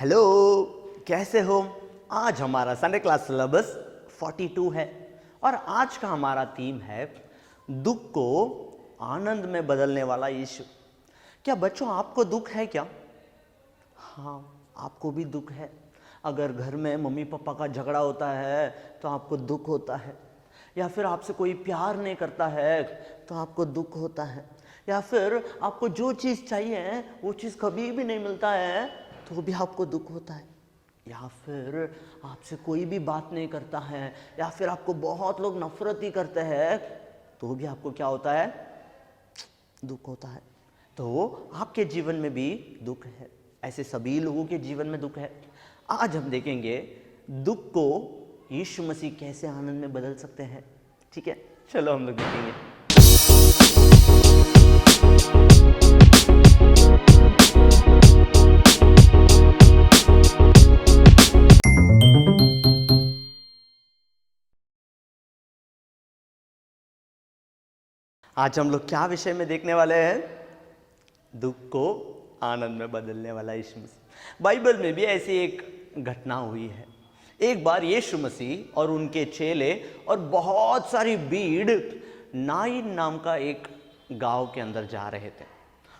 Hello, कैसे हो? आज हमारा संडे क्लास सिलेबस 42 है और आज का हमारा थीम है दुख को आनंद में बदलने वाला यीशु। क्या बच्चों आपको दुख है क्या? हाँ, आपको भी दुख है। अगर घर में मम्मी पापा का झगड़ा होता है तो आपको दुख होता है, या फिर आपसे कोई प्यार नहीं करता है तो आपको दुख होता है, या फिर आपको जो चीज़ चाहिए वो चीज़ कभी भी नहीं मिलता है तो भी आपको दुख होता है, या फिर आपसे कोई भी बात नहीं करता है, या फिर आपको बहुत लोग नफरत ही करते हैं तो भी आपको क्या होता है? दुख होता है। तो आपके जीवन में भी दुख है, ऐसे सभी लोगों के जीवन में दुख है। आज हम देखेंगे दुख को यीशु मसीह कैसे आनंद में बदल सकते हैं। ठीक है, चलो हम लोग देखेंगे। आज हम लोग क्या विषय में देखने वाले हैं? दुख को आनंद में बदलने वाला यीशु मसीह। बाइबल में भी ऐसी एक घटना हुई है। एक बार यीशु मसीह और उनके चेले और बहुत सारी भीड़ नाइन नाम का एक गांव के अंदर जा रहे थे,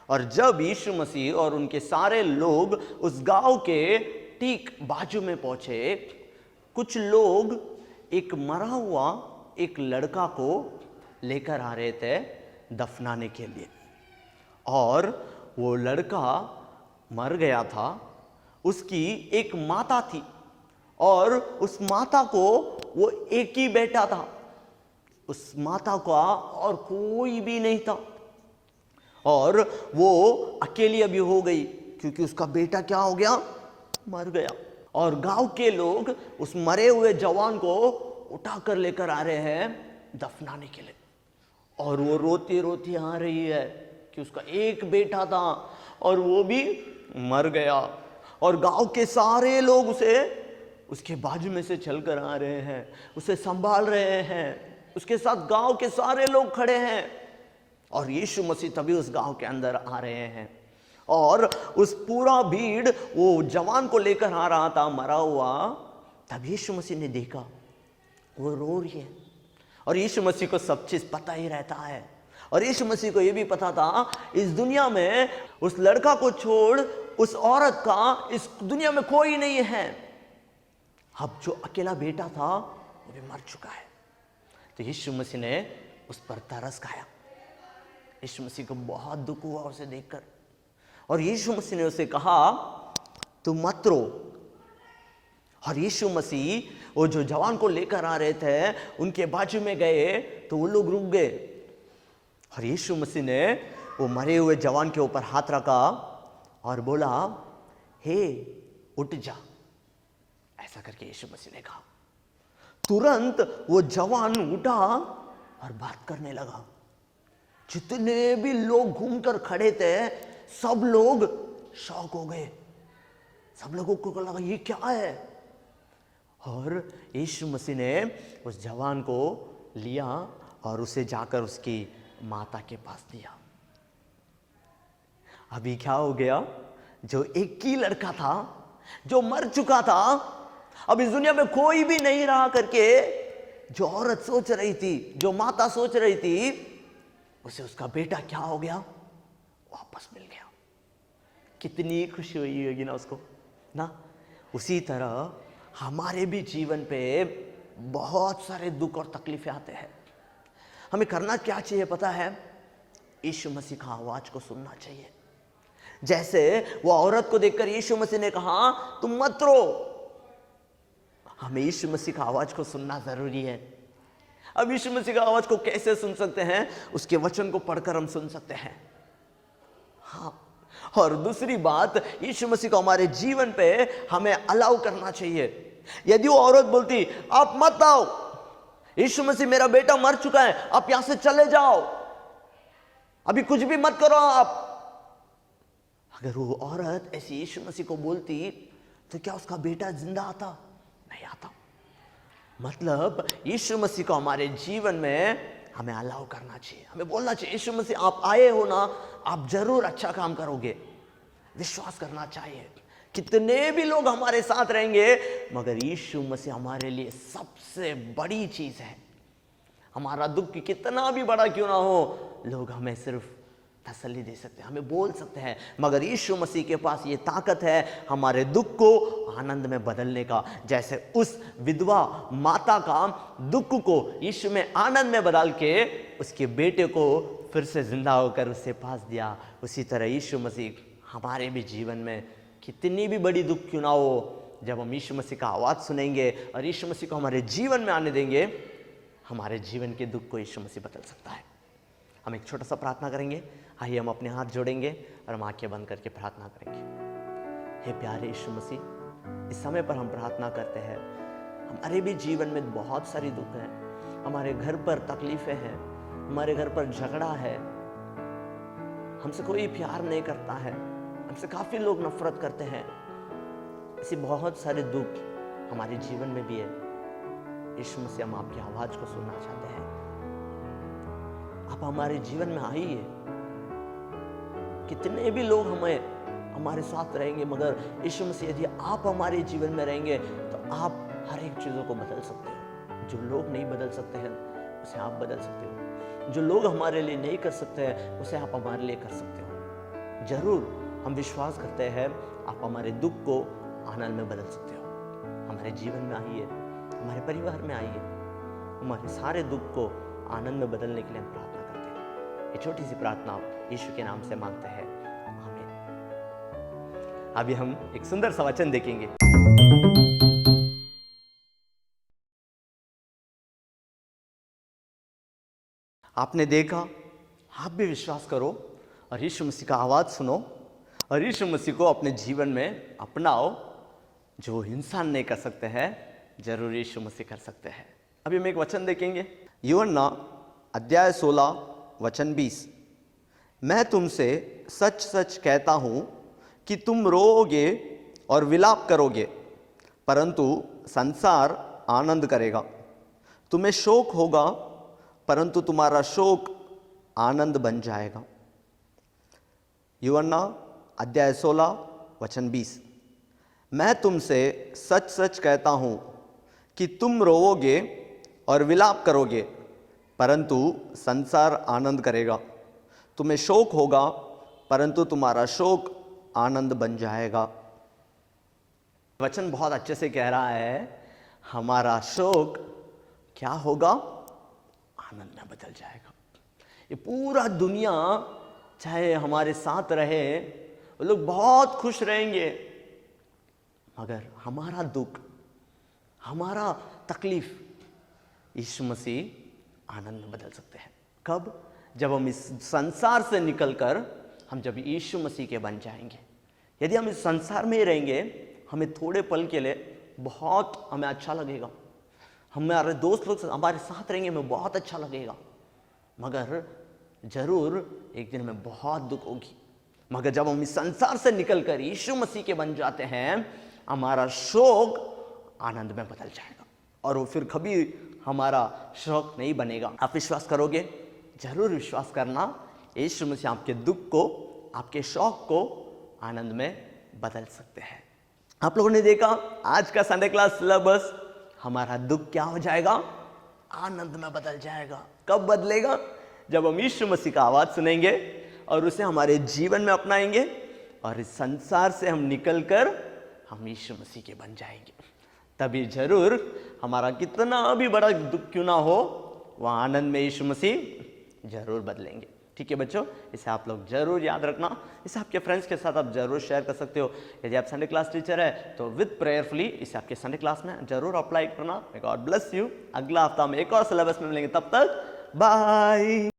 और जब यीशु मसीह और उनके सारे लोग उस गांव के ठीक बाजू में पहुंचे, कुछ लोग एक मरा हुआ एक लड़का को लेकर आ रहे थे दफनाने के लिए, और वो लड़का मर गया था। उसकी एक माता थी और उस माता को वो एक ही बेटा था। उस माता का और कोई भी नहीं था, और वो अकेली अभी हो गई क्योंकि उसका बेटा क्या हो गया? मर गया। और गांव के लोग उस मरे हुए जवान को उठाकर लेकर आ रहे हैं दफनाने के लिए, और वो रोती रोती आ रही है कि उसका एक बेटा था और वो भी मर गया, और गांव के सारे लोग उसके बाजू में से चलकर आ रहे हैं, उसे संभाल रहे हैं, उसके साथ गांव के सारे लोग खड़े हैं। और यीशु मसीह तभी उस गांव के अंदर आ रहे हैं, और उस पूरा भीड़ वो जवान को लेकर आ रहा था मरा हुआ। तब यीशु मसीह ने देखा वो रो रही है, और यीशु मसीह को सब चीज पता ही रहता है, और यीशु मसीह को यह भी पता था इस दुनिया में उस लड़का को छोड़ उस औरत का इस दुनिया में कोई नहीं है। अब जो अकेला बेटा था वो भी मर चुका है। तो यीशु मसीह ने उस पर तरस खाया। यीशु मसीह को बहुत दुख हुआ उसे देखकर, और यीशु मसीह ने उसे कहा तुम मत रो। और यीशु मसीह वो जो जवान को लेकर आ रहे थे उनके बाजू में गए तो वो लोग रुक गए, और यीशु मसीह ने वो मरे हुए जवान के ऊपर हाथ रखा और बोला, हे उठ जा। ऐसा करके यीशु मसीह ने कहा। तुरंत वो जवान उठा और बात करने लगा। जितने भी लोग घूमकर खड़े थे सब लोग शॉक हो गए। सब लोगों को लगा ये क्या है, और यीशु मसीह ने उस जवान को लिया और उसे जाकर उसकी माता के पास दिया। अभी क्या हो गया? जो एक ही लड़का था जो मर चुका था, अब इस दुनिया में कोई भी नहीं रहा करके जो औरत सोच रही थी, जो माता सोच रही थी, उसे उसका बेटा क्या हो गया? वापस मिल गया। कितनी खुशी हुई होगी ना उसको ना। उसी तरह हमारे भी जीवन पे बहुत सारे दुख और तकलीफें आते हैं। हमें करना क्या चाहिए पता है? यीशु मसीह का आवाज को सुनना चाहिए। जैसे वो औरत को देखकर यीशु मसीह ने कहा तुम मत रो। हमें यीशु मसीह का आवाज को सुनना जरूरी है। अब यीशु मसीह का आवाज को कैसे सुन सकते हैं? उसके वचन को पढ़कर हम सुन सकते हैं। हाँ, और दूसरी बात, यीशु मसीह को हमारे जीवन पे हमें अलाउ करना चाहिए। यदि वो औरत बोलती आप मत आओ, यीशु मसीह मेरा बेटा मर चुका है, आप यहां से चले जाओ, अभी कुछ भी मत करो आप। अगर वो औरत ऐसी यीशु मसीह को बोलती तो क्या उसका बेटा जिंदा आता? नहीं आता। मतलब यीशु मसीह को हमारे जीवन में हमें अलाउ करना चाहिए। हमें बोलना चाहिए यीशु मसीह आप आए हो ना, आप जरूर अच्छा काम करोगे। विश्वास करना चाहिए कितने भी लोग हमारे साथ रहेंगे, मगर यीशु मसीह हमारे लिए सबसे बड़ी चीज है। हमारा दुख कितना भी बड़ा क्यों ना हो, लोग हमें सिर्फ तसल्ली दे सकते हैं, हमें बोल सकते हैं, मगर यीशु मसीह के पास ये ताकत है हमारे दुख को आनंद में बदलने का। जैसे उस विधवा माता का दुख को यीशु में आनंद में बदल के उसके बेटे को फिर से जिंदा होकर उससे पास दिया, उसी तरह यीशु मसीह हमारे भी जीवन में कितनी भी बड़ी दुख क्यों ना हो, जब हम यीशु मसीह का आवाज़ सुनेंगे और यीशु मसीह को हमारे जीवन में आने देंगे, हमारे जीवन के दुख को यीशु मसीह बदल सकता है। हम एक छोटा सा प्रार्थना करेंगे। आइए हम अपने हाथ जोड़ेंगे और हम आंखें बंद करके प्रार्थना करेंगे। हे प्यारे यीशु मसीह, इस समय पर हम प्रार्थना करते हैं, हमारे भी जीवन में बहुत सारी दुख हैं, हमारे घर पर तकलीफें हैं, हमारे घर पर झगड़ा है, हमसे कोई प्यार नहीं करता है, हमसे काफ़ी लोग नफरत करते हैं, ऐसे बहुत सारे दुख हमारे जीवन में भी है। यीशु मसीह, हम आपकी आवाज़ को सुनना चाहते हैं, आप हमारे जीवन में आइए। कितने भी लोग हमारे साथ रहेंगे, मगर यीशु मसीह यदि आप हमारे जीवन में रहेंगे तो आप हर एक चीज़ों को बदल सकते हो। जो लोग नहीं बदल सकते हैं उसे आप बदल सकते हो, जो लोग हमारे लिए नहीं कर सकते हैं उसे आप हमारे लिए कर सकते हो। जरूर हम विश्वास करते हैं आप हमारे दुख को आनंद में बदल सकते हो। हमारे जीवन में आइए, हमारे परिवार में आइए, हमारे सारे दुख को आनंद में बदलने के लिए हम प्रार्थना करते हैं। ये छोटी सी प्रार्थना यीशु के नाम से मांगते हैं, आमीन। अभी हम एक सुंदर सा वचन देखेंगे। आपने देखा, आप भी विश्वास करो और यीशु मसीह का आवाज सुनो और यीशु मसीह को अपने जीवन में अपनाओ। जो इंसान नहीं कर सकते हैं, जरूर यीशु मसीह कर सकते हैं। अभी हम एक वचन देखेंगे, यूहन्ना अध्याय 16 वचन 20। मैं तुमसे सच सच कहता हूं कि तुम रोओगे और विलाप करोगे, परंतु संसार आनंद करेगा। तुम्हें शोक होगा, परंतु तुम्हारा शोक आनंद बन जाएगा। यूहन्ना अध्याय 16 वचन 20। मैं तुमसे सच सच कहता हूं कि तुम रोओगे और विलाप करोगे, परंतु संसार आनंद करेगा। तुम्हें शोक होगा, परंतु तुम्हारा शोक आनंद बन जाएगा। वचन बहुत अच्छे से कह रहा है, हमारा शोक क्या होगा? आनंद में बदल जाएगा। ये पूरा दुनिया चाहे हमारे साथ रहे, वो लोग बहुत खुश रहेंगे, मगर हमारा दुख, हमारा तकलीफ यीशु मसीह आनंद में बदल सकते हैं। कब? जब हम इस संसार से निकलकर हम जब यीशु मसीह के बन जाएंगे। यदि हम इस संसार में ही रहेंगे, हमें थोड़े पल के लिए बहुत हमें अच्छा लगेगा, हमारे दोस्त लोग हमारे साथ रहेंगे, हमें बहुत अच्छा लगेगा, मगर जरूर एक दिन हमें बहुत दुख होगी। मगर जब हम इस संसार से निकलकर यीशु मसीह के बन जाते हैं, हमारा शोक आनंद में बदल जाएगा और वो फिर कभी हमारा शौक नहीं बनेगा। आप विश्वास करोगे? जरूर विश्वास करना, यीशु मसीह आपके दुख को, आपके शौक को आनंद में बदल सकते हैं। आप लोगों ने देखा आज का संडे क्लास सिलेबस, हमारा दुख क्या हो जाएगा? आनंद में बदल जाएगा। कब बदलेगा? जब हम यीशु मसीह का आवाज सुनेंगे और उसे हमारे जीवन में अपनाएंगे और इस संसार से हम निकलकर हम यीशु मसीह के बन जाएंगे। तभी जरूर हमारा कितना भी बड़ा दुख क्यों ना हो, वह आनंद में यीशु मसीह जरूर बदलेंगे। ठीक है बच्चों, इसे आप लोग जरूर याद रखना। इसे आपके फ्रेंड्स के साथ आप जरूर शेयर कर सकते हो। यदि आप संडे क्लास टीचर है तो विद प्रेयरफुली इसे आपके संडे क्लास में जरूर अप्लाई करना। God bless you. अगला हफ्ता हम एक और सिलेबस में मिलेंगे, तब तक बाय।